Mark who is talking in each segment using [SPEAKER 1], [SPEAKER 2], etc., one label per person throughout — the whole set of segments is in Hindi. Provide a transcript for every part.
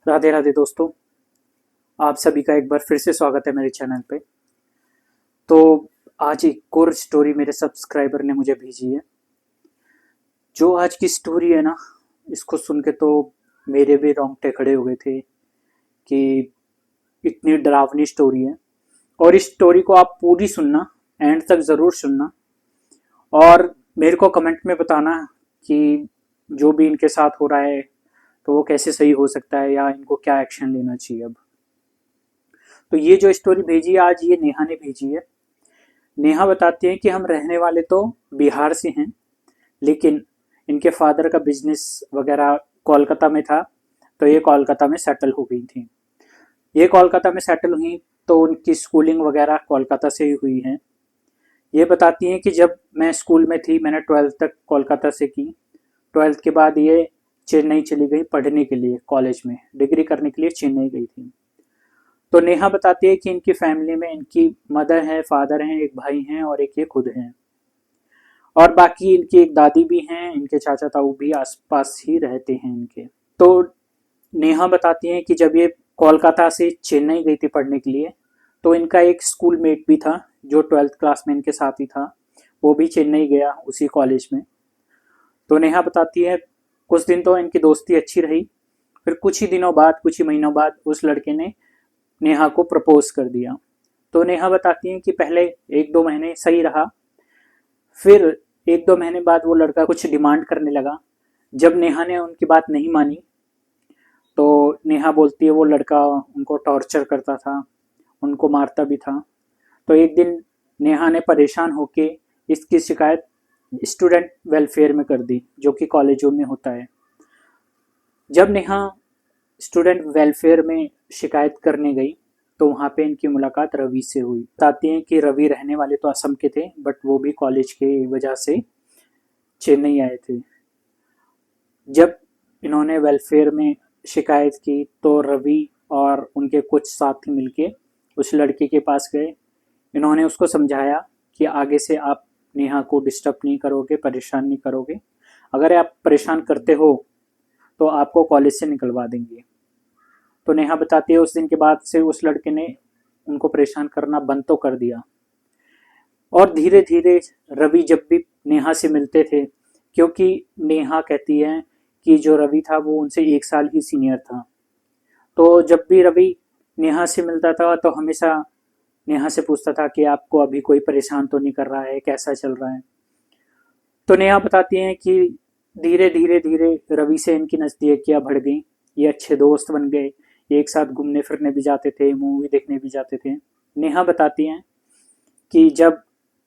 [SPEAKER 1] राधे राधे दोस्तों। आप सभी का एक बार फिर से स्वागत है मेरे चैनल पे। तो आज एक और स्टोरी मेरे सब्सक्राइबर ने मुझे भेजी है। जो आज की स्टोरी है ना, इसको सुन के तो मेरे भी रोंगटे खड़े हो गए थे कि इतनी डरावनी स्टोरी है। और इस स्टोरी को आप पूरी सुनना, एंड तक ज़रूर सुनना, और मेरे को कमेंट में बताना कि जो भी इनके साथ हो रहा है तो वो कैसे सही हो सकता है या इनको क्या एक्शन लेना चाहिए अब। तो ये जो स्टोरी भेजी है आज, ये नेहा ने भेजी है। नेहा बताती हैं कि हम रहने वाले तो बिहार से हैं, लेकिन इनके फादर का बिजनेस वगैरह कोलकाता में था, तो ये कोलकाता में सेटल हो गई थी। ये कोलकाता में सेटल हुई तो उनकी स्कूलिंग वगैरह कोलकाता से ही हुई है। ये बताती हैं कि जब मैं स्कूल में थी मैंने 12th तक कोलकाता से की। 12th के बाद ये चेन्नई चली गई पढ़ने के लिए, कॉलेज में डिग्री करने के लिए चेन्नई गई थी। तो नेहा बताती है कि इनकी फैमिली में इनकी मदर है, फादर हैं, एक भाई हैं और एक ये खुद हैं। और बाकी इनकी एक दादी भी हैं, इनके चाचा ताऊ भी आसपास ही रहते हैं इनके। तो नेहा बताती हैं कि जब ये कोलकाता से चेन्नई गई थी पढ़ने के लिए, तो इनका एक स्कूल मेट भी था जो 12th क्लास में इनके साथ ही था, वो भी चेन्नई गया उसी कॉलेज में। तो नेहा बताती है कुछ दिन तो इनकी दोस्ती अच्छी रही, फिर कुछ ही दिनों बाद, कुछ ही महीनों बाद उस लड़के ने नेहा को प्रपोज कर दिया। तो नेहा बताती हैं कि पहले 1-2 महीने सही रहा, फिर 1-2 महीने बाद वो लड़का कुछ डिमांड करने लगा। जब नेहा ने उनकी बात नहीं मानी तो नेहा बोलती है वो लड़का उनको टॉर्चर करता था, उनको मारता भी था। तो एक दिन नेहा ने परेशान होके इसकी शिकायत स्टूडेंट वेलफेयर में कर दी, जो कि कॉलेजों में होता है। जब नेहा स्टूडेंट वेलफेयर में शिकायत करने गई तो वहाँ पे इनकी मुलाकात रवि से हुई। बताती हैं कि रवि रहने वाले तो असम के थे, बट वो भी कॉलेज के वजह से चेन्नई आए थे। जब इन्होंने वेलफेयर में शिकायत की तो रवि और उनके कुछ साथी मिलके उस लड़के के पास गए। इन्होंने उसको समझाया कि आगे से आप नेहा को डिस्टर्ब नहीं करोगे, परेशान नहीं करोगे। अगर आप परेशान करते हो तो आपको कॉलेज से निकलवा देंगे। तो नेहा बताती है उस दिन के बाद से उस लड़के ने उनको परेशान करना बंद तो कर दिया। और धीरे धीरे रवि जब भी नेहा से मिलते थे, क्योंकि नेहा कहती है कि जो रवि था वो उनसे 1 साल ही सीनियर था, तो जब भी रवि नेहा से मिलता था तो हमेशा नेहा से पूछता था कि आपको अभी कोई परेशान तो नहीं कर रहा है, कैसा चल रहा है। तो नेहा बताती हैं कि धीरे धीरे धीरे रवि से इनकी नज़दीकियाँ बढ़ गई। ये अच्छे दोस्त बन गए, ये एक साथ घूमने फिरने भी जाते थे, मूवी देखने भी जाते थे। नेहा बताती हैं कि जब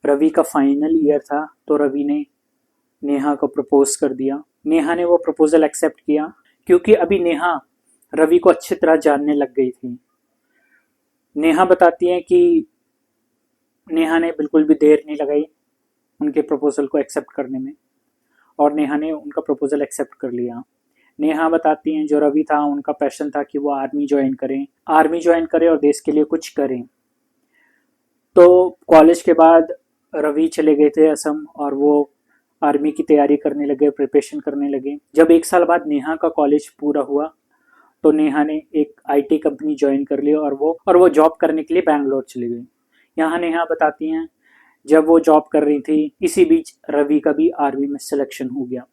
[SPEAKER 1] रवि का फाइनल ईयर था तो रवि ने नेहा को प्रपोज कर दिया। नेहा ने वो प्रपोजल एक्सेप्ट किया, क्योंकि अभी नेहा रवि को अच्छी तरह जानने लग गई थी। नेहा बताती हैं कि नेहा ने बिल्कुल भी देर नहीं लगाई उनके प्रपोजल को एक्सेप्ट करने में, और नेहा ने उनका प्रपोजल एक्सेप्ट कर लिया। नेहा बताती हैं जो रवि था उनका पैशन था कि वो आर्मी ज्वाइन करें और देश के लिए कुछ करें। तो कॉलेज के बाद रवि चले गए थे असम और वो आर्मी की तैयारी करने लगे, प्रिपरेशन करने लगे। जब 1 साल बाद नेहा का कॉलेज पूरा हुआ तो नेहा ने एक आईटी कंपनी ज्वाइन कर ली और वो जॉब करने के लिए बैंगलोर चली गई। यहाँ नेहा बताती हैं जब वो जॉब कर रही थी इसी बीच रवि का भी आर्मी में सिलेक्शन हो गया।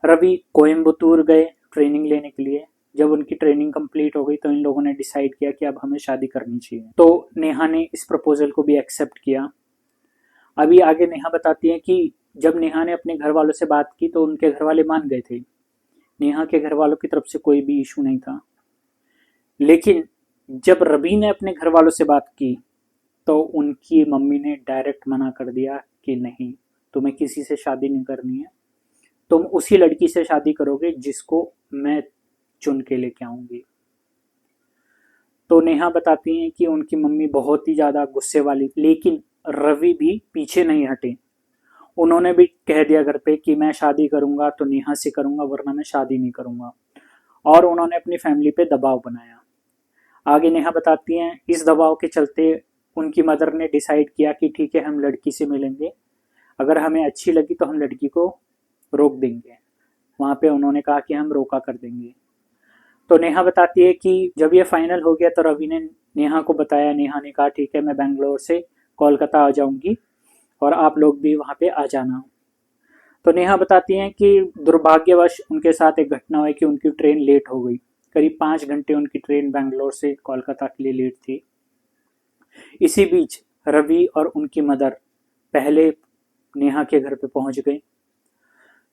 [SPEAKER 1] रवि कोयम्बतूर गए ट्रेनिंग लेने के लिए। जब उनकी ट्रेनिंग कंप्लीट हो गई तो इन लोगों ने डिसाइड किया कि अब हमें शादी करनी चाहिए। तो नेहा ने इस प्रपोजल को भी एक्सेप्ट किया। अभी आगे नेहा बताती है कि जब नेहा ने अपने घर वालों से बात की तो उनके घर वाले मान गए थे। नेहा के घर वालों की तरफ से कोई भी इशू नहीं था। लेकिन जब रवि ने अपने घर वालों से बात की तो उनकी मम्मी ने डायरेक्ट मना कर दिया कि नहीं, तुम्हें किसी से शादी नहीं करनी है, तुम उसी लड़की से शादी करोगे जिसको मैं चुन के लेके आऊंगी। तो नेहा बताती हैं कि उनकी मम्मी बहुत ही ज़्यादा गुस्से वाली, लेकिन रवि भी पीछे नहीं हटे। उन्होंने भी कह दिया घर पे कि मैं शादी करूंगा तो नेहा से करूंगा, वरना मैं शादी नहीं करूंगा। और उन्होंने अपनी फैमिली पे दबाव बनाया। आगे नेहा बताती हैं इस दबाव के चलते उनकी मदर ने डिसाइड किया कि ठीक है हम लड़की से मिलेंगे, अगर हमें अच्छी लगी तो हम लड़की को रोक देंगे। वहाँ पे उन्होंने कहा कि हम रोका कर देंगे। तो नेहा बताती है कि जब ये फाइनल हो गया तो रवि ने नेहा को बताया। नेहा ने कहा ठीक है, मैं बेंगलोर से कोलकाता आ जाऊंगी और आप लोग भी वहाँ पे आ जाना। तो नेहा बताती हैं कि दुर्भाग्यवश उनके साथ एक घटना हुई कि उनकी ट्रेन लेट हो गई। करीब 5 घंटे उनकी ट्रेन बेंगलोर से कोलकाता के लिए लेट थी। इसी बीच रवि और उनकी मदर पहले नेहा के घर पे पहुंच गई।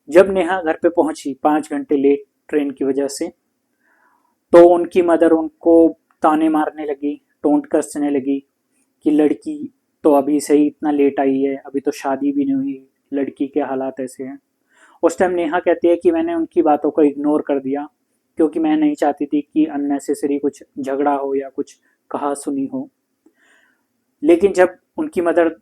[SPEAKER 1] जब नेहा घर पे पहुंची 5 घंटे लेट ट्रेन की वजह से, तो उनकी मदर उनको ताने मारने लगी, टोंट कसने लगी कि लड़की तो अभी से ही इतना लेट आई है, अभी तो शादी भी नहीं हुई, लड़की के हालात ऐसे हैं। उस टाइम नेहा कहती है कि मैंने उनकी बातों को इग्नोर कर दिया क्योंकि मैं नहीं चाहती थी कि अननेसेसरी कुछ झगड़ा हो या कुछ कहा सुनी हो। लेकिन जब उनकी मदर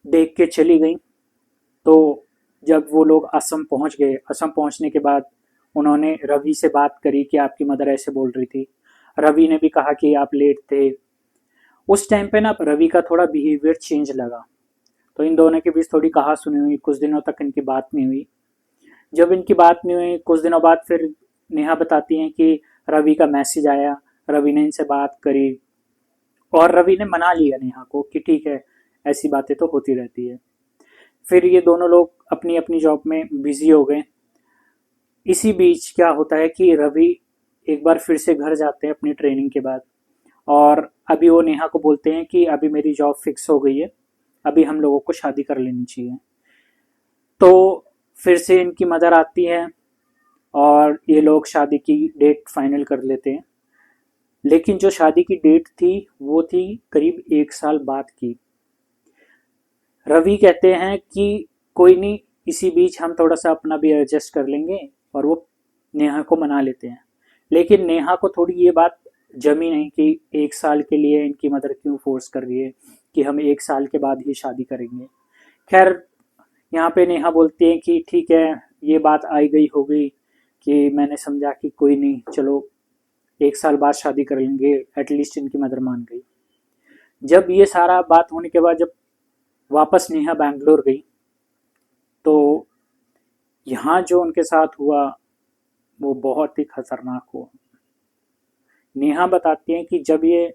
[SPEAKER 1] देख के चली गई, तो जब वो लोग असम पहुंच गए, असम पहुंचने के बाद उन्होंने रवि से बात करी कि आपकी मदर ऐसे बोल रही थी। रवि ने भी कहा कि आप लेट थे। उस टाइम पे ना रवि का थोड़ा बिहेवियर चेंज लगा, तो इन दोनों के बीच थोड़ी कहा सुनी हुई। कुछ दिनों तक इनकी बात नहीं हुई। जब इनकी बात नहीं हुई कुछ दिनों बाद फिर नेहा बताती हैं कि रवि का मैसेज आया, रवि ने इनसे बात करी और रवि ने मना लिया नेहा को कि ठीक है, ऐसी बातें तो होती रहती है। फिर ये दोनों लोग अपनी अपनी जॉब में बिजी हो गए। इसी बीच क्या होता है कि रवि एक बार फिर से घर जाते हैं अपनी ट्रेनिंग के बाद, और अभी वो नेहा को बोलते हैं कि अभी मेरी जॉब फिक्स हो गई है, अभी हम लोगों को शादी कर लेनी चाहिए। तो फिर से इनकी मदर आती है और ये लोग शादी की डेट फाइनल कर लेते हैं। लेकिन जो शादी की डेट थी वो थी करीब 1 साल बाद की। रवि कहते हैं कि कोई नहीं, इसी बीच हम थोड़ा सा अपना भी एडजस्ट कर लेंगे, और वो नेहा को मना लेते हैं। लेकिन नेहा को थोड़ी ये बात जमी नहीं कि 1 साल के लिए इनकी मदर क्यों फोर्स कर रही है कि हम 1 साल के बाद ही शादी करेंगे। खैर, यहाँ पे नेहा बोलती है कि ठीक है, ये बात आई गई हो गई, कि मैंने समझा कि कोई नहीं, चलो 1 साल बाद शादी कर लेंगे। एटलीस्ट इनकी मदर मान गई। जब ये सारा बात होने के बाद जब वापस नेहा बैंगलोर गई, तो यहाँ जो उनके साथ हुआ वो बहुत ही खतरनाक हुआ। नेहा बताती हैं कि जब ये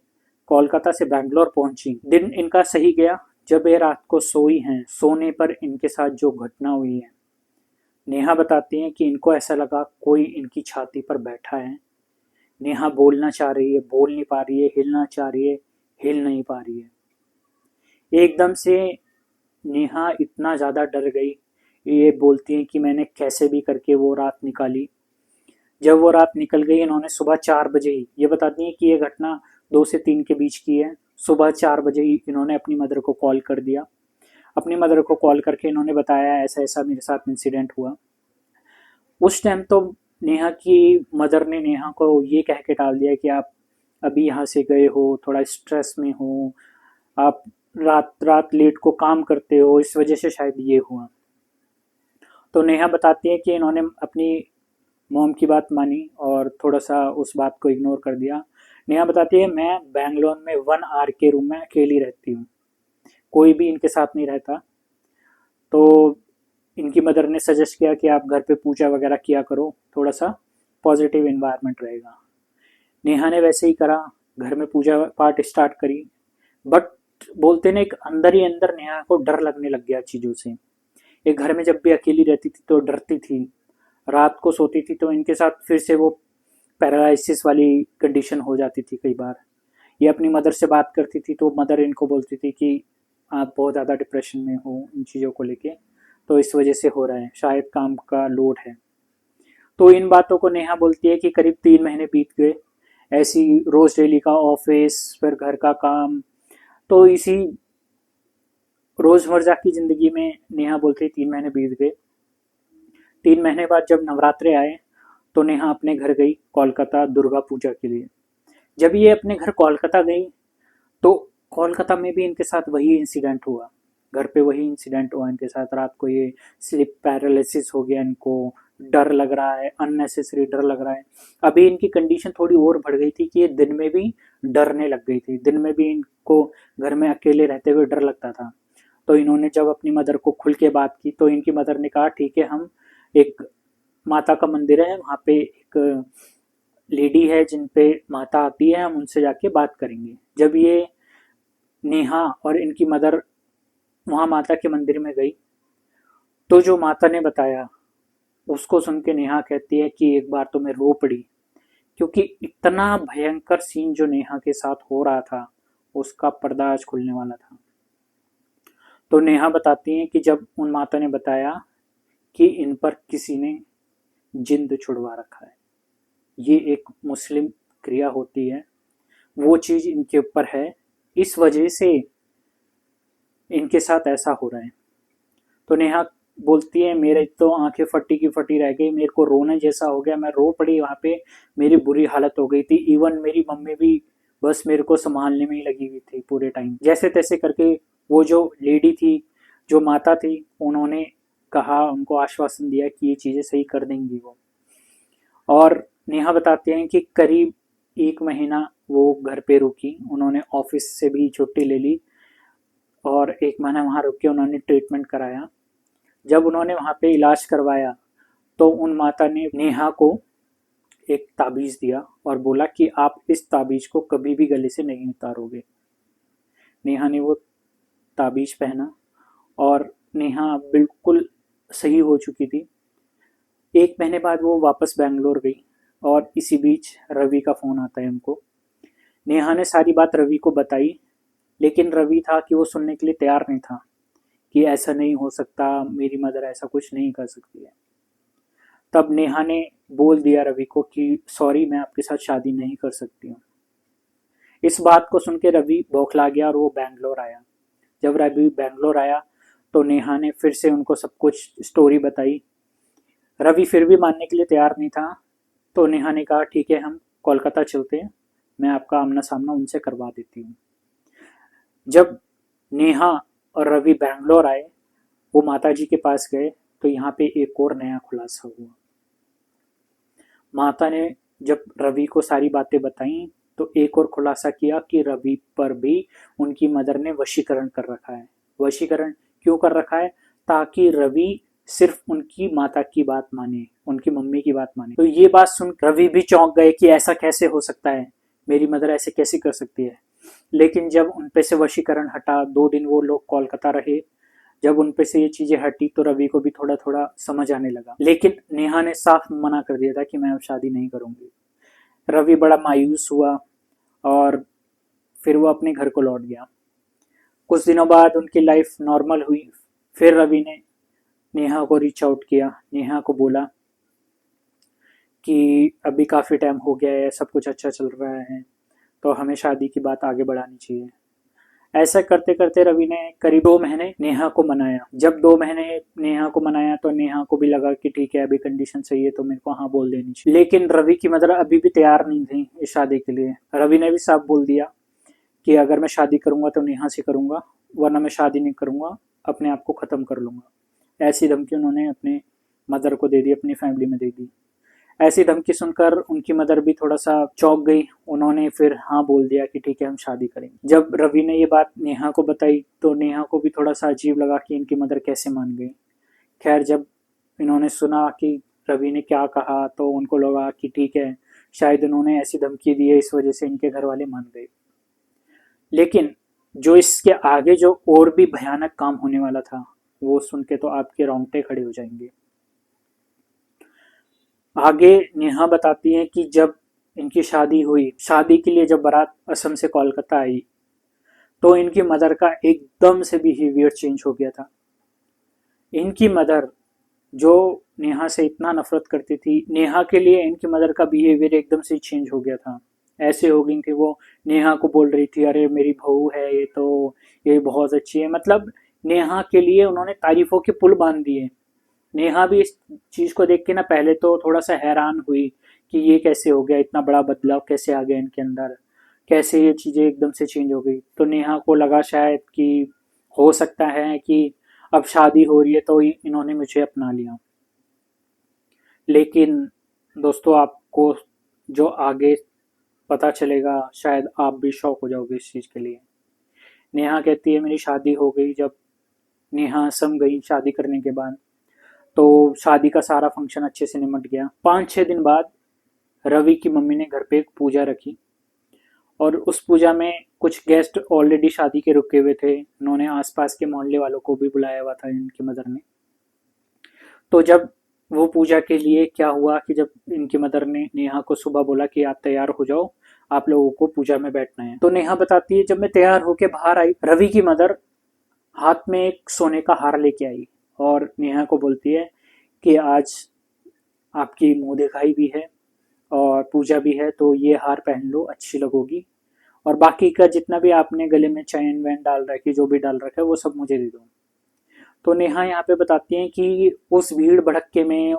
[SPEAKER 1] कोलकाता से बैंगलोर पहुंची, दिन इनका सही गया। जब ये रात को सोई हैं, सोने पर इनके साथ जो घटना हुई है, नेहा बताती हैं कि इनको ऐसा लगा कोई इनकी छाती पर बैठा है। नेहा बोलना चाह रही है, बोल नहीं पा रही है, हिलना चाह रही है, हिल नहीं पा रही है। एकदम से नेहा इतना ज़्यादा डर गई, ये बोलती हैं कि मैंने कैसे भी करके वो रात निकाली। जब वो रात निकल गई, इन्होंने सुबह 4 बजे ही, ये बताती हैं कि ये घटना 2 से 3 के बीच की है, सुबह 4 बजे ही इन्होंने अपनी मदर को कॉल कर दिया। अपनी मदर को कॉल करके इन्होंने बताया ऐसा ऐसा मेरे साथ इंसिडेंट हुआ। उस टाइम तो नेहा की मदर ने नेहा को ये कह के टाल दिया कि आप अभी यहाँ से गए हो, थोड़ा स्ट्रेस में हो, आप रात रात लेट को काम करते हो, इस वजह से शायद ये हुआ। तो नेहा बताती है कि इन्होंने अपनी मॉम की बात मानी और थोड़ा सा उस बात को इग्नोर कर दिया। नेहा बताती है मैं बैंगलोर में 1 आवर के रूम में अकेली रहती हूँ, कोई भी इनके साथ नहीं रहता। तो इनकी मदर ने सजेस्ट किया कि आप घर पे पूजा वगैरह किया करो, थोड़ा सा पॉजिटिव इन्वायरमेंट रहेगा। नेहा ने वैसे ही करा, घर में पूजा पाठ स्टार्ट करी। बट बोलते ने एक अंदर ही अंदर नेहा को डर लगने लग गया चीज़ों से। एक घर में जब भी अकेली रहती थी तो डरती थी, रात को सोती थी तो इनके साथ फिर से वो पैरालिसिस वाली कंडीशन हो जाती थी कई बार। ये अपनी मदर से बात करती थी तो मदर इनको बोलती थी कि आप बहुत ज़्यादा डिप्रेशन में हो इन चीज़ों को लेके, तो इस वजह से हो रहा है, शायद काम का लोड है। तो इन बातों को नेहा बोलती है कि करीब 3 महीने बीत गए, ऐसी रोज़ डेली का ऑफिस, फिर घर का काम, तो इसी रोज़मर्रा की ज़िंदगी में नेहा बोलती है 3 महीने बीत गए। 3 महीने बाद जब नवरात्रे आए तो नेहा अपने घर गई कोलकाता दुर्गा पूजा के लिए। जब ये अपने घर कोलकाता गई तो कोलकाता में भी इनके साथ वही इंसिडेंट हुआ, घर पे वही इंसिडेंट हुआ इनके साथ। रात को ये स्लिप पैरालिसिस हो गया, इनको डर लग रहा है, अननेसेसरी डर लग रहा है। अभी इनकी कंडीशन थोड़ी और बढ़ गई थी कि ये दिन में भी डरने लग गई थी, दिन में भी इनको घर में अकेले रहते हुए डर लगता था। तो इन्होंने जब अपनी मदर को खुल के बात की तो इनकी मदर ने कहा ठीक है, हम एक माता का मंदिर है वहाँ पे एक लेडी है जिन पे माता आती है, हम उनसे जाके बात करेंगे। जब ये नेहा और इनकी मदर वहाँ माता के मंदिर में गई, तो जो माता ने बताया उसको सुन के नेहा कहती है कि एक बार तो मैं रो पड़ी, क्योंकि इतना भयंकर सीन जो नेहा के साथ हो रहा था उसका पर्दा आज खुलने वाला था। तो नेहा बताती हैं कि जब उन माता ने बताया कि इन पर किसी ने जिंद छुड़वा रखा है, ये एक मुस्लिम क्रिया होती है, वो चीज इनके ऊपर है, इस वजह से इनके साथ ऐसा हो रहा है। तो नेहा बोलती है मेरे तो आंखें फटी की फटी रह गई, मेरे को रोने जैसा हो गया, मैं रो पड़ी वहां पे, मेरी बुरी हालत हो गई थी। इवन मेरी मम्मी भी बस मेरे को संभालने में ही लगी हुई थी पूरे टाइम। जैसे तैसे करके वो जो लेडी थी, जो माता थी, उन्होंने कहा, उनको आश्वासन दिया कि ये चीजें सही कर देंगी वो। और नेहा बताते हैं कि करीब 1 महीना वो घर पे रुकी, उन्होंने ऑफिस से भी छुट्टी ले ली और 1 महीना वहाँ रुक के उन्होंने ट्रीटमेंट कराया। जब उन्होंने वहाँ पे इलाज करवाया तो उन माता ने नेहा को एक ताबीज दिया और बोला कि आप इस ताबीज को कभी भी गले से नहीं उतारोगे। नेहा ने वो ताबीज पहना और नेहा बिल्कुल सही हो चुकी थी। 1 महीने बाद वो वापस बेंगलोर गई और इसी बीच रवि का फ़ोन आता है उनको। नेहा ने सारी बात रवि को बताई, लेकिन रवि था कि वो सुनने के लिए तैयार नहीं था कि ऐसा नहीं हो सकता, मेरी मदर ऐसा कुछ नहीं कर सकती है। तब नेहा ने बोल दिया रवि को कि सॉरी, मैं आपके साथ शादी नहीं कर सकती हूँ। इस बात को सुन के रवि बौखला गया और वो बेंगलोर आया। जब रवि बेंगलोर आया तो नेहा ने फिर से उनको सब कुछ स्टोरी बताई। रवि फिर भी मानने के लिए तैयार नहीं था, तो नेहा ने कहा ठीक है, हम कोलकाता चलते हैं, मैं आपका आमना सामना उनसे करवा देती हूँ। जब नेहा और रवि बेंगलोर आए, वो माताजी के पास गए, तो यहाँ पे एक और नया खुलासा हुआ। माता ने जब रवि को सारी बातें बताई तो एक और खुलासा किया कि रवि पर भी उनकी मदर ने वशीकरण कर रखा है। वशीकरण क्यों कर रखा है? ताकि रवि सिर्फ उनकी माता की बात माने, उनकी मम्मी की बात माने। तो ये बात सुन रवि भी चौंक गए कि ऐसा कैसे हो सकता है, मेरी मदर ऐसे कैसे कर सकती है। लेकिन जब उन पे से वशीकरण हटा, 2 दिन वो लोग कोलकाता रहे, जब उन पे से ये चीजें हटी तो रवि को भी थोड़ा थोड़ा समझ आने लगा। लेकिन नेहा ने साफ मना कर दिया था कि मैं अब शादी नहीं करूंगी। रवि बड़ा मायूस हुआ और फिर वो अपने घर को लौट गया। कुछ दिनों बाद उनकी लाइफ नॉर्मल हुई। फिर रवि ने नेहा को रीच आउट किया, नेहा को बोला कि अभी काफ़ी टाइम हो गया है, सब कुछ अच्छा चल रहा है, तो हमें शादी की बात आगे बढ़ानी चाहिए। ऐसा करते करते रवि ने करीब 2 महीने नेहा को मनाया। जब 2 महीने नेहा को मनाया तो नेहा को भी लगा कि ठीक है, अभी कंडीशन सही है तो मेरे को हाँ बोल देनी चाहिए। लेकिन रवि की मदर अभी भी तैयार नहीं थी इस शादी के लिए। रवि ने भी साफ बोल दिया कि अगर मैं शादी करूंगा तो नेहा से करूंगा, वरना मैं शादी नहीं करूंगा, अपने आप को ख़त्म कर लूंगा। ऐसी धमकी उन्होंने अपने मदर को दे दी, अपनी फैमिली में दे दी। ऐसी धमकी सुनकर उनकी मदर भी थोड़ा सा चौंक गई। उन्होंने फिर हाँ बोल दिया कि ठीक है, हम शादी करेंगे। जब रवि ने ये बात नेहा को बताई तो नेहा को भी थोड़ा सा अजीब लगा कि इनकी मदर कैसे मान गई। खैर, जब इन्होंने सुना कि रवि ने क्या कहा तो उनको लगा कि ठीक है, शायद उन्होंने ऐसी धमकी दी है, इस वजह से इनके घर वाले मान गए। लेकिन जो इसके आगे जो और भी भयानक काम होने वाला था, वो सुन के तो आपके रोंगटे खड़े हो जाएंगे। आगे नेहा बताती हैं कि जब इनकी शादी हुई, शादी के लिए जब बारात असम से कोलकाता आई, तो इनकी मदर का एकदम से बिहेवियर चेंज हो गया था। इनकी मदर जो नेहा से इतना नफरत करती थी, नेहा के लिए इनकी मदर का बिहेवियर एकदम से चेंज हो गया था। ऐसे हो गई थी वो, नेहा को बोल रही थी अरे मेरी बहू है ये, तो ये बहुत अच्छी है। मतलब नेहा के लिए उन्होंने तारीफों के पुल बांध दिए। नेहा भी इस चीज को देख के ना पहले तो थोड़ा सा हैरान हुई कि ये कैसे हो गया, इतना बड़ा बदलाव कैसे आ गया इनके अंदर, कैसे ये चीजें एकदम से चेंज हो गई। तो नेहा को लगा शायद कि हो सकता है कि अब शादी हो रही है तो इन्होंने मुझे अपना लिया। लेकिन दोस्तों, आपको जो आगे पता चलेगा शायद आप भी शॉक हो जाओगे इस चीज के लिए। नेहा कहती है मेरी शादी हो गई। जब नेहा असम गई शादी करने के बाद, तो शादी का सारा फंक्शन अच्छे से निमट गया। 5-6 दिन बाद रवि की मम्मी ने घर पे एक पूजा रखी और उस पूजा में कुछ गेस्ट ऑलरेडी शादी के रुके हुए थे। उन्होंने आसपास के मोहल्ले वालों को भी बुलाया हुआ था इनकी मदर ने। तो जब वो पूजा के लिए क्या हुआ कि जब इनकी मदर ने नेहा को सुबह बोला कि आप तैयार हो जाओ, आप लोगों को पूजा में बैठना है। तो नेहा बताती है, जब मैं तैयार होके बाहर आई, रवि की मदर हाथ में एक सोने का हार लेके आई और नेहा को बोलती है कि आज आपकी मुंह दिखाई भी है और पूजा भी है, तो ये हार पहन लो, अच्छी लगोगी, और बाकी का जितना भी आपने गले में चैन वैन डाल रखी, जो भी डाल रखा है, वो सब मुझे दे दो। तो नेहा यहाँ पे बताती हैं कि उस भीड़ भड़क्के में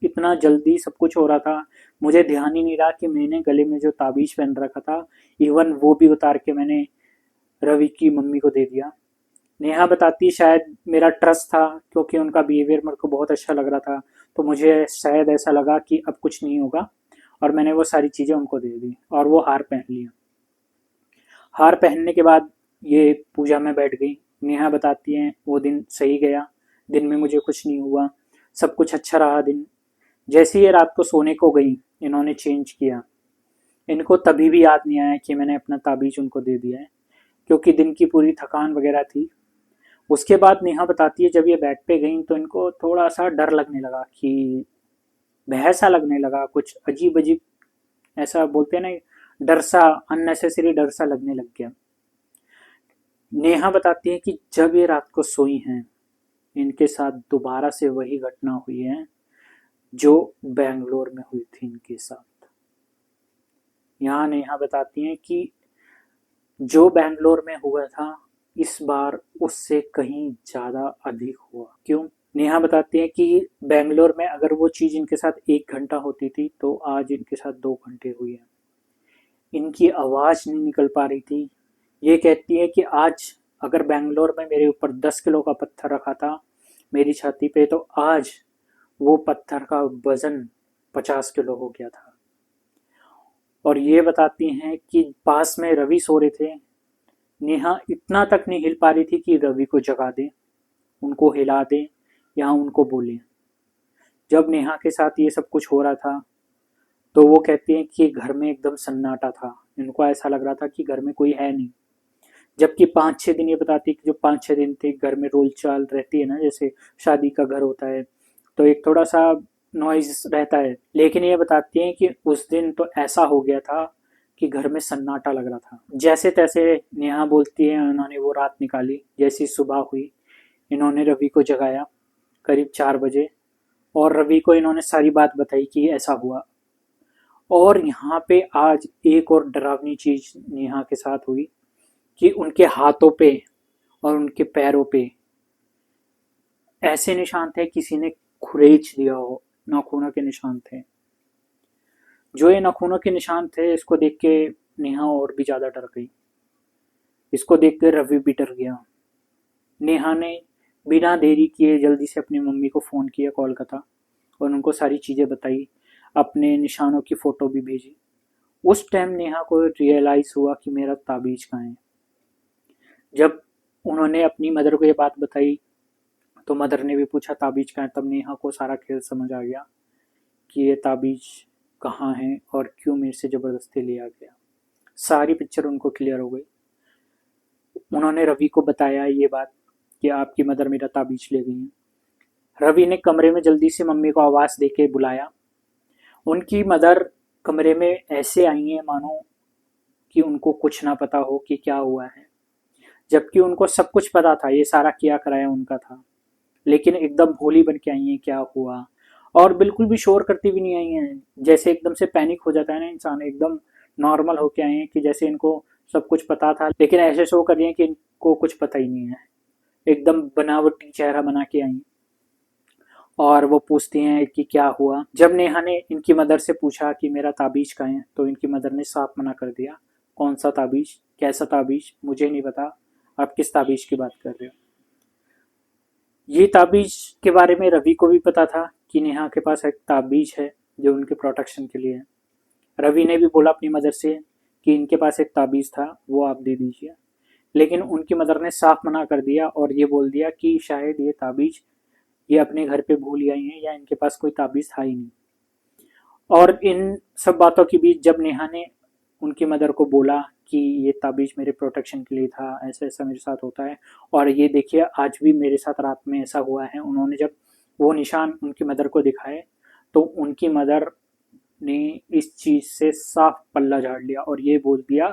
[SPEAKER 1] इतना जल्दी सब कुछ हो रहा था, मुझे ध्यान ही नहीं रहा कि मैंने गले में जो ताबीज पहन रखा था, इवन वो भी उतार के मैंने रवि की मम्मी को दे दिया। नेहा बताती, शायद मेरा ट्रस्ट था, क्योंकि उनका बिहेवियर मेरे को बहुत अच्छा लग रहा था, तो मुझे शायद ऐसा लगा कि अब कुछ नहीं होगा, और मैंने वो सारी चीज़ें उनको दे दी और वो हार पहन लिया। हार पहनने के बाद ये पूजा में बैठ गई। नेहा बताती हैं, वो दिन सही गया, दिन में मुझे कुछ नहीं हुआ, सब कुछ अच्छा रहा दिन। जैसे ही ये रात को सोने को गई, इन्होंने चेंज किया। इनको तभी भी याद नहीं आया कि मैंने अपना ताबीज उनको दे दिया है, क्योंकि दिन की पूरी थकान वगैरह थी। उसके बाद नेहा बताती है, जब ये बेड पे गई तो इनको थोड़ा सा डर लगने लगा, कि भय सा लगने लगा, कुछ अजीब अजीब, ऐसा बोलते हैं ना, डर सा, अननेसेसरी डर सा लगने लग गया। नेहा बताती है कि जब ये रात को सोई हैं, इनके साथ दोबारा से वही घटना हुई है जो बेंगलोर में हुई थी इनके साथ। यहाँ नेहा बताती हैं कि जो बेंगलोर में हुआ था, इस बार उससे कहीं ज़्यादा अधिक हुआ। क्यों? नेहा बताती है कि बेंगलोर में अगर वो चीज़ इनके साथ 1 घंटा होती थी, तो आज इनके साथ 2 घंटे हुई है। इनकी आवाज़ नहीं निकल पा रही थी। ये कहती है कि आज अगर बेंगलोर में मेरे ऊपर 10 किलो का पत्थर रखा था मेरी छाती पे, तो आज वो पत्थर का वजन 50 किलो हो गया था। और ये बताती हैं कि पास में रवि सो रहे थे। नेहा इतना तक नहीं हिल पा रही थी कि रवि को जगा दे, उनको हिला दे या उनको बोले। जब नेहा के साथ ये सब कुछ हो रहा था, तो वो कहती हैं कि घर में एकदम सन्नाटा था। इनको ऐसा लग रहा था कि घर में कोई है नहीं। जबकि 5-6 दिन, ये बताती है कि जो 5-6 दिन थे घर में रोल चाल रहती है ना, जैसे शादी का घर होता है तो एक थोड़ा सा नॉइज रहता है, लेकिन ये बताती हैं कि उस दिन तो ऐसा हो गया था कि घर में सन्नाटा लग रहा था। जैसे तैसे नेहा बोलती है, उन्होंने वो रात निकाली। जैसी सुबह हुई, इन्होंने रवि को जगाया करीब 4 बजे, और रवि को इन्होंने सारी बात बताई कि ऐसा हुआ। और यहाँ पे आज एक और डरावनी चीज नेहा के साथ हुई कि उनके हाथों पे और उनके पैरों पे ऐसे निशान थे, किसी ने खुरेच दिया हो, नाखूनों के निशान थे। जो ये नाखूनों के निशान थे, इसको देख के नेहा और भी ज्यादा डर गई। इसको देख के रवि भी डर गया। नेहा ने बिना देरी किए जल्दी से अपनी मम्मी को फ़ोन किया कोलकाता, और उनको सारी चीज़ें बताई, अपने निशानों की फ़ोटो भी भेजी। उस टाइम नेहा को रियलाइज़ हुआ कि मेरा ताबीज़ कहाँ है। जब उन्होंने अपनी मदर को ये बात बताई, तो मदर ने भी पूछा ताबीज़ कहाँ है। तब नेहा को सारा खेल समझ आ गया कि ये ताबीज़ कहाँ है और क्यों मेरे से ज़बरदस्ती लिया गया। सारी पिक्चर उनको क्लियर हो गई। उन्होंने रवि को बताया ये बात कि आपकी मदर मेरा ताबीज़ ले गई है। रवि ने कमरे में जल्दी से मम्मी को आवाज़ देके बुलाया। उनकी मदर कमरे में ऐसे आई हैं मानो कि उनको कुछ ना पता हो कि क्या हुआ है, जबकि उनको सब कुछ पता था, ये सारा किया कराया उनका था। लेकिन एकदम भोली बन के आई हैं, क्या हुआ, और बिल्कुल भी शोर करती भी नहीं आई हैं। जैसे एकदम से पैनिक हो जाता है ना इंसान, एकदम नॉर्मल होके आई हैं कि जैसे इनको सब कुछ पता था, लेकिन ऐसे शो कर रही हैं कि इनको कुछ पता ही नहीं है। एकदम बनावटी चेहरा बना के आई। और वो पूछती हैं कि क्या हुआ। जब नेहा ने इनकी मदर से पूछा कि मेरा ताबीज कहाँ है, तो इनकी मदर ने साफ मना कर दिया। कौन सा ताबीज, कैसा ताबीज, मुझे नहीं पता, आप किस ताबीज की बात कर रहे हो। ये ताबीज के बारे में रवि को भी पता था कि नेहा के पास एक ताबीज है जो उनके प्रोटेक्शन के लिए है। रवि ने भी बोला अपनी मदर से कि इनके पास एक ताबीज था, वो आप दे दीजिए, लेकिन उनकी मदर ने साफ मना कर दिया और ये बोल दिया कि शायद ये ताबीज ये अपने घर पे भूल आई हैं, या इनके पास कोई ताबीज था ही नहीं। और इन सब बातों के बीच जब नेहा ने उनकी मदर को बोला कि ये ताबीज मेरे प्रोटेक्शन के लिए था, ऐसा ऐसा मेरे साथ होता है, और ये देखिए आज भी मेरे साथ रात में ऐसा हुआ है, उन्होंने जब वो निशान उनकी मदर को दिखाए तो उनकी मदर ने इस चीज से साफ पल्ला झाड़ लिया और ये बोल दिया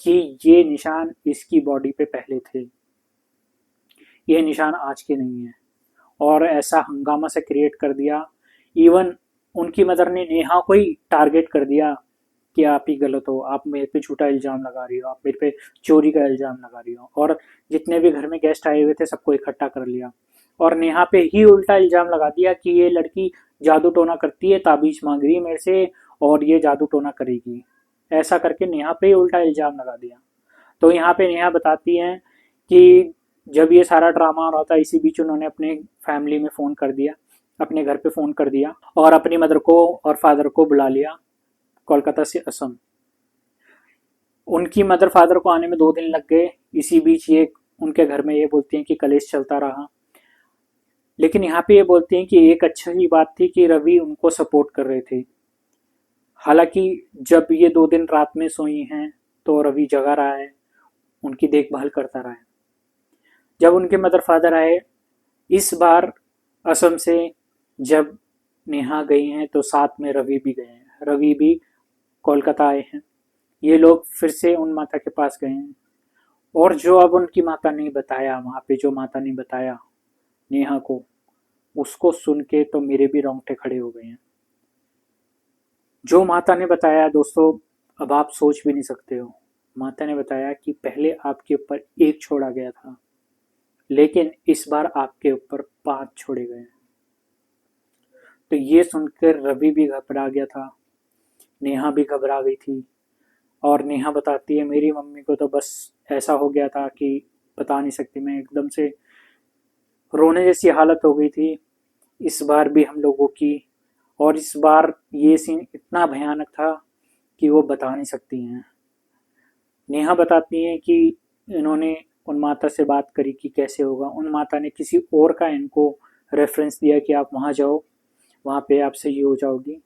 [SPEAKER 1] कि ये निशान इसकी बॉडी पे पहले थे, ये निशान आज के नहीं है। और ऐसा हंगामा से क्रिएट कर दिया, इवन उनकी मदर ने नेहा को ही टारगेट कर दिया कि आप ही गलत हो, आप मेरे पे झूठा इल्जाम लगा रही हो, आप मेरे पे चोरी का इल्जाम लगा रही हो। और जितने भी घर में गेस्ट आए हुए थे सबको इकट्ठा कर लिया और नेहा पे ही उल्टा इल्जाम लगा दिया कि ये लड़की जादू टोना करती है, ताबीज मांग रही है मेरे से और ये जादू टोना करेगी, ऐसा करके नेहा पे ही उल्टा इल्जाम लगा दिया। तो यहाँ पे नेहा बताती हैं कि जब ये सारा ड्रामा हो रहा था इसी बीच उन्होंने अपने फैमिली में फ़ोन कर दिया, अपने घर पे फ़ोन कर दिया और अपनी मदर को और फादर को बुला लिया कोलकाता से असम। उनकी मदर फादर को आने में 2 दिन लग गए। इसी बीच ये उनके घर में ये बोलती हैं कि कलेश चलता रहा, लेकिन यहाँ पे ये बोलती हैं कि एक अच्छी बात थी कि रवि उनको सपोर्ट कर रहे थे। हालांकि जब ये 2 दिन रात में सोई हैं तो रवि जगा रहा है, उनकी देखभाल करता रहा है। जब उनके मदर फादर आए इस बार असम से, जब नेहा गई हैं तो साथ में रवि भी गए हैं, रवि भी कोलकाता आए हैं। ये लोग फिर से उन माता के पास गए हैं और जो अब उनकी माता ने बताया, वहाँ पे जो माता ने बताया नेहा को, उसको सुन के तो मेरे भी रोंगटे खड़े हो गए हैं। जो माता ने बताया दोस्तों, अब आप सोच भी नहीं सकते हो। माता ने बताया कि पहले आपके ऊपर एक छोड़ा गया था, लेकिन इस बार आपके ऊपर 5 छोड़े गए। तो ये सुनकर रवि भी घबरा गया था, नेहा भी घबरा गई थी। और नेहा बताती है मेरी मम्मी को तो बस ऐसा हो गया था कि बता नहीं सकती, मैं एकदम से रोने जैसी हालत हो गई थी। इस बार भी हम लोगों की, और इस बार ये सीन इतना भयानक था कि वो बता नहीं सकती हैं। नेहा बताती हैं कि इन्होंने उन माता से बात करी कि कैसे होगा। उन माता ने किसी और का इनको रेफरेंस दिया कि आप वहाँ जाओ, वहाँ पे आप सही हो जाओगी।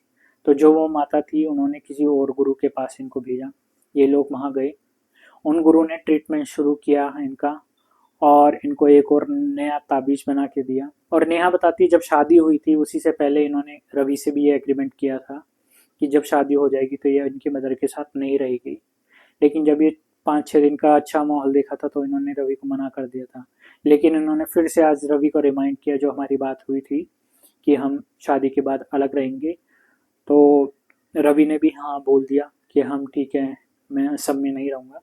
[SPEAKER 1] तो जो वो माता थी उन्होंने किसी और गुरु के पास इनको भेजा। ये लोग वहाँ गए, उन गुरु ने ट्रीटमेंट शुरू किया इनका और इनको एक और नया ताबीज बना के दिया। और नेहा बताती जब शादी हुई थी उसी से पहले इन्होंने रवि से भी ये एग्रीमेंट किया था कि जब शादी हो जाएगी तो ये इनकी मदर के साथ नहीं रहेगी। लेकिन जब ये 5-6 दिन का अच्छा माहौल देखा था तो इन्होंने रवि को मना कर दिया था। लेकिन इन्होंने फिर से आज रवि को रिमाइंड किया जो हमारी बात हुई थी कि हम शादी के बाद अलग रहेंगे। तो रवि ने भी हाँ बोल दिया कि हम ठीक है, मैं सब में नहीं रहूँगा।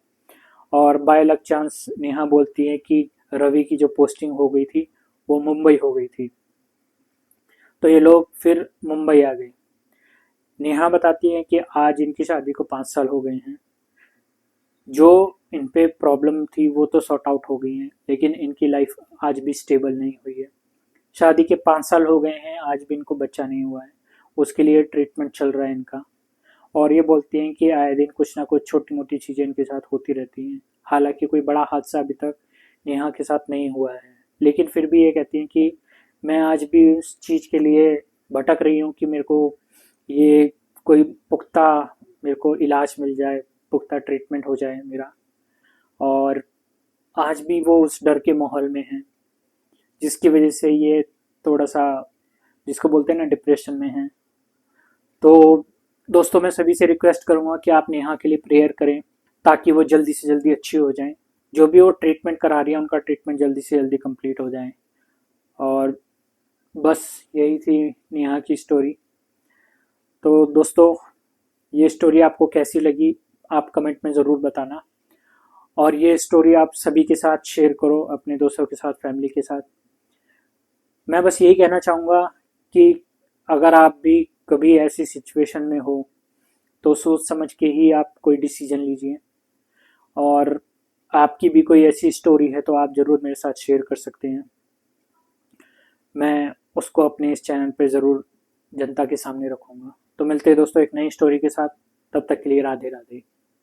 [SPEAKER 1] और बाय लक चांस नेहा बोलती है कि रवि की जो पोस्टिंग हो गई थी वो मुंबई हो गई थी। तो ये लोग फिर मुंबई आ गए। नेहा बताती है कि आज इनकी शादी को 5 साल हो गए हैं। जो इन पे प्रॉब्लम थी वो तो सॉर्ट आउट हो गई हैं, लेकिन इनकी लाइफ आज भी स्टेबल नहीं हुई है। शादी के 5 साल हो गए हैं, आज भी इनको बच्चा नहीं हुआ है। उसके लिए ट्रीटमेंट चल रहा है इनका। और ये बोलती हैं कि आए दिन कुछ ना कुछ छोटी मोटी चीज़ें इनके साथ होती रहती हैं। हालांकि कोई बड़ा हादसा अभी तक नेहा के साथ नहीं हुआ है, लेकिन फिर भी ये कहती हैं कि मैं आज भी उस चीज़ के लिए भटक रही हूँ कि मेरे को ये कोई पुख्ता मेरे को इलाज मिल जाए, पुख्ता ट्रीटमेंट हो जाए मेरा। और आज भी वो उस डर के माहौल में है जिसकी वजह से ये थोड़ा सा, जिसको बोलते हैं ना, डिप्रेशन में है। तो दोस्तों मैं सभी से रिक्वेस्ट करूंगा कि आप नेहा के लिए प्रेयर करें ताकि वो जल्दी से जल्दी अच्छी हो जाएं। जो भी वो ट्रीटमेंट करा रही है उनका ट्रीटमेंट जल्दी से जल्दी कंप्लीट हो जाए। और बस यही थी नेहा की स्टोरी। तो दोस्तों ये स्टोरी आपको कैसी लगी आप कमेंट में ज़रूर बताना, और ये स्टोरी आप सभी के साथ शेयर करो, अपने दोस्तों के साथ, फैमिली के साथ। मैं बस यही कहना चाहूँगा कि अगर आप भी कभी ऐसी सिचुएशन में हो तो सोच समझ के ही आप कोई डिसीजन लीजिए। और आपकी भी कोई ऐसी स्टोरी है तो आप ज़रूर मेरे साथ शेयर कर सकते हैं, मैं उसको अपने इस चैनल पे ज़रूर जनता के सामने रखूँगा। तो मिलते हैं दोस्तों एक नई स्टोरी के साथ, तब तक के लिए राधे राधे।